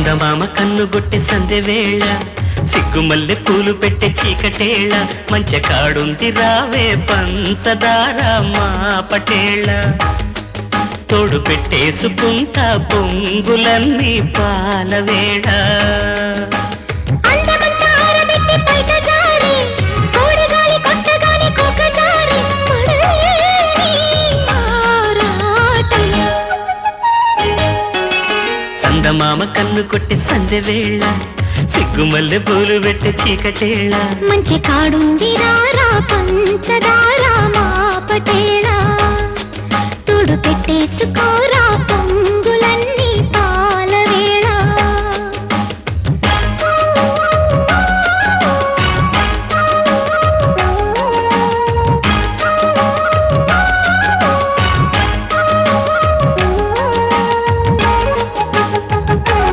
చందమామ కన్నుగొట్టె సందె వేళ సిగ్గుమల్లె పూలు పెట్టే చీకటేళ మంచె కాడుంది రావే పంచదార మా పటేళ తోడు పెట్టేసుకుంటా పొంగులన్నీ పాలవేళ చందమామ కన్ను కొట్టి సందె వేళ సిగ్గుమల్లె పూలు పెట్టే చీకటేళ మంచి కాడుంది రారా పంచదార మా పటేళ తుడు పెట్టేసుకోరా